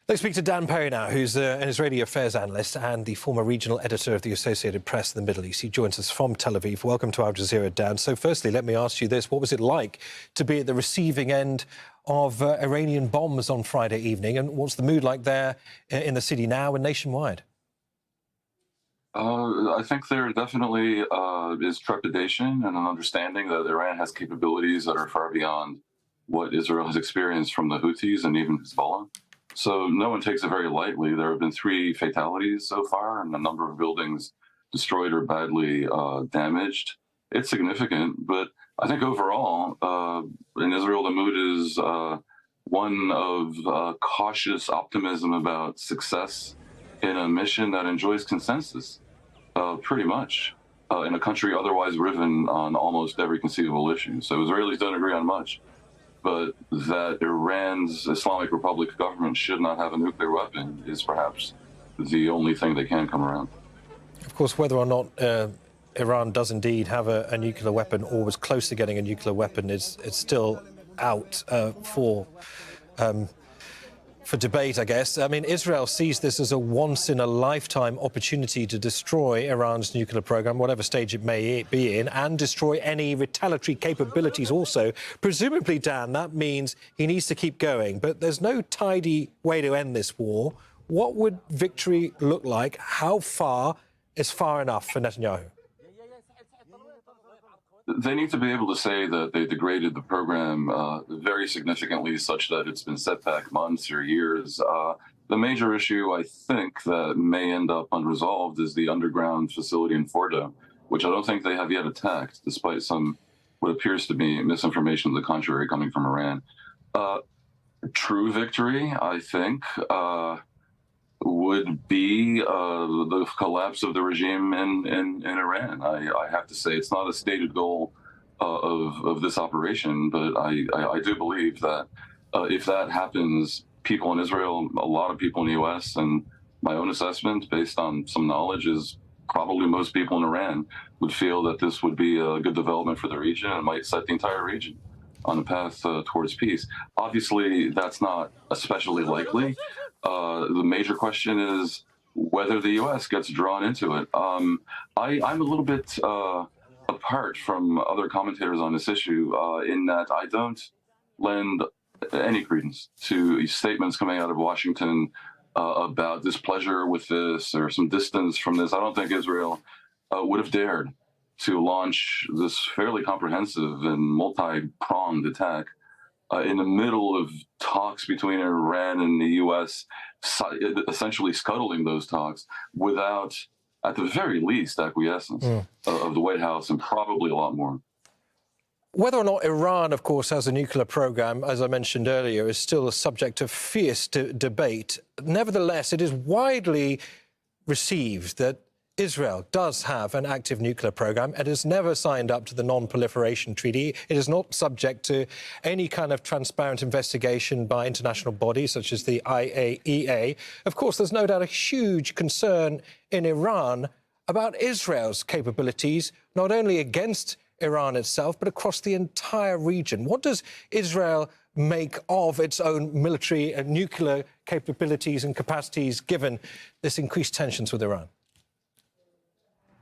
Let's speak to Dan Perry now, who's an Israeli affairs analyst and the former regional editor of the Associated Press in the Middle East. He joins us from Tel Aviv. Welcome to Al Jazeera, Dan. So firstly, let me ask you this. What was it like to be at the receiving end of Iranian bombs on Friday evening? And what's the mood like there in the city now and nationwide? I think there definitely is trepidation and an understanding that Iran has capabilities that are far beyond what Israel has experienced from the Houthis and even Hezbollah. So no one takes it very lightly. There have been 3 fatalities so far and a number of buildings destroyed or badly damaged. It's significant, but I think overall in Israel the mood is one of cautious optimism about success in a mission that enjoys consensus, pretty much, in a country otherwise riven on almost every conceivable issue. So Israelis don't agree on much, but that Iran's Islamic Republic government should not have a nuclear weapon is perhaps the only thing they can come around. Of course, whether or not Iran does indeed have a nuclear weapon or was close to getting a nuclear weapon is still out for debate, I guess. I mean, Israel sees this as a once-in-a-lifetime opportunity to destroy Iran's nuclear program, whatever stage it may be in, and destroy any retaliatory capabilities also. Presumably, Dan, that means he needs to keep going. But there's no tidy way to end this war. What would victory look like? How far is far enough for Netanyahu? They need to be able to say that they degraded the program very significantly, such that it's been set back months or years. The major issue, I think, that may end up unresolved is the underground facility in Fordo, which I don't think they have yet attacked, despite some what appears to be misinformation to the contrary coming from Iran. True victory, I think, would be the collapse of the regime in Iran. I have to say it's not a stated goal of this operation, but I do believe that if that happens, people in Israel, a lot of people in the U.S., and my own assessment, based on some knowledge, is probably most people in Iran would feel that this would be a good development for the region and might set the entire region on a path towards peace. Obviously, that's not especially likely. The major question is whether the U.S. gets drawn into it. I'm a little bit apart from other commentators on this issue in that I don't lend any credence to statements coming out of Washington about displeasure with this or some distance from this. I don't think Israel would have dared to launch this fairly comprehensive and multi-pronged attack in the middle of talks between Iran and the U.S., essentially scuttling those talks without, at the very least, acquiescence of the White House and probably a lot more. Whether or not Iran, of course, has a nuclear program, as I mentioned earlier, is still a subject of fierce debate. Nevertheless, it is widely received that Israel does have an active nuclear program. It has never signed up to the Non-Proliferation Treaty. It is not subject to any kind of transparent investigation by international bodies such as the IAEA. Of course, there's no doubt a huge concern in Iran about Israel's capabilities, not only against Iran itself, but across the entire region. What does Israel make of its own military and nuclear capabilities and capacities, given this increased tensions with Iran?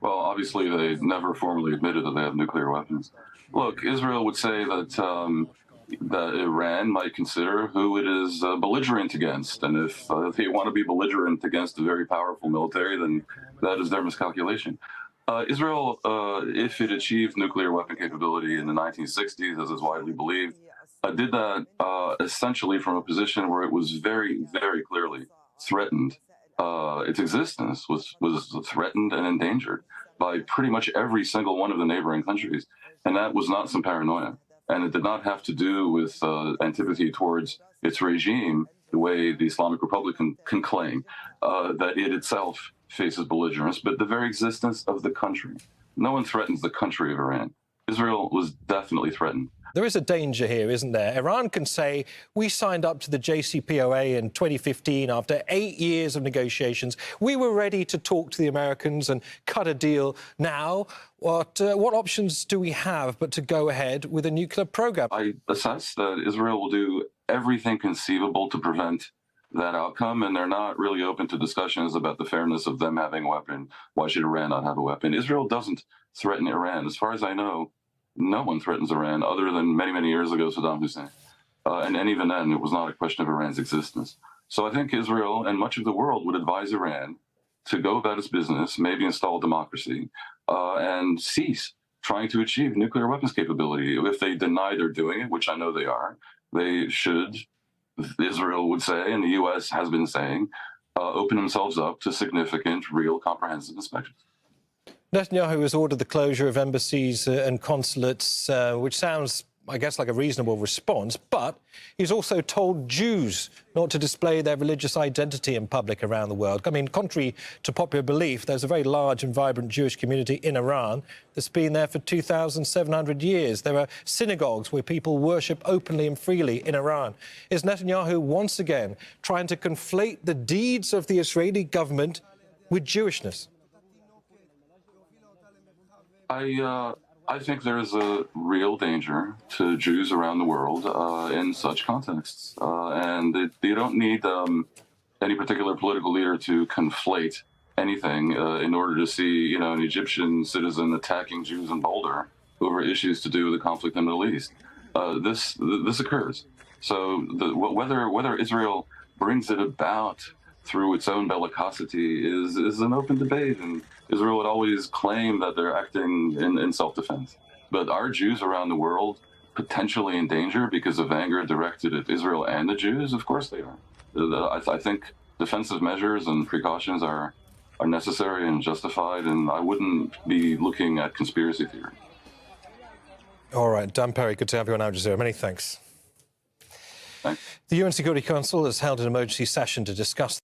Well, obviously, they never formally admitted that they have nuclear weapons. Look, Israel would say that that Iran might consider who it is belligerent against. And if they want to be belligerent against a very powerful military, then that is their miscalculation. Israel, if it achieved nuclear weapon capability in the 1960s, as is widely believed, did that essentially from a position where it was very, very clearly threatened. Its existence was threatened and endangered by pretty much every single one of the neighboring countries. And that was not some paranoia. And it did not have to do with antipathy towards its regime, the way the Islamic Republic can claim that it itself faces belligerence, but the very existence of the country. No one threatens the country of Iran. Israel was definitely threatened. There is a danger here, isn't there? Iran can say, we signed up to the JCPOA in 2015 after 8 years of negotiations. We were ready to talk to the Americans and cut a deal now. What options do we have but to go ahead with a nuclear program? I assess that Israel will do everything conceivable to prevent that outcome, and they're not really open to discussions about the fairness of them having a weapon. Why should Iran not have a weapon? Israel doesn't threaten Iran. As far as I know, no one threatens Iran other than many, many years ago, Saddam Hussein. And even then, it was not a question of Iran's existence. So I think Israel and much of the world would advise Iran to go about its business, maybe install democracy, and cease trying to achieve nuclear weapons capability. If they deny they're doing it, which I know they are, they should, Israel would say, and the U.S. has been saying, open themselves up to significant, real, comprehensive inspections. Netanyahu has ordered the closure of embassies and consulates, which sounds, I guess, like a reasonable response, but he's also told Jews not to display their religious identity in public around the world. I mean, contrary to popular belief, there's a very large and vibrant Jewish community in Iran that's been there for 2,700 years. There are synagogues where people worship openly and freely in Iran. Is Netanyahu once again trying to conflate the deeds of the Israeli government with Jewishness? I think there is a real danger to Jews around the world in such contexts, and you don't need any particular political leader to conflate anything in order to see, an Egyptian citizen attacking Jews in Boulder over issues to do with the conflict in the Middle East. This occurs. So whether Israel brings it about through its own bellicosity is an open debate, and Israel would always claim that they're acting in self-defense. But are Jews around the world potentially in danger because of anger directed at Israel and the Jews? Of course they are. I think defensive measures and precautions are necessary and justified, and I wouldn't be looking at conspiracy theory. All right, Dan Perry, good to have you on Al Jazeera. Many thanks. Thanks. The UN Security Council has held an emergency session to discuss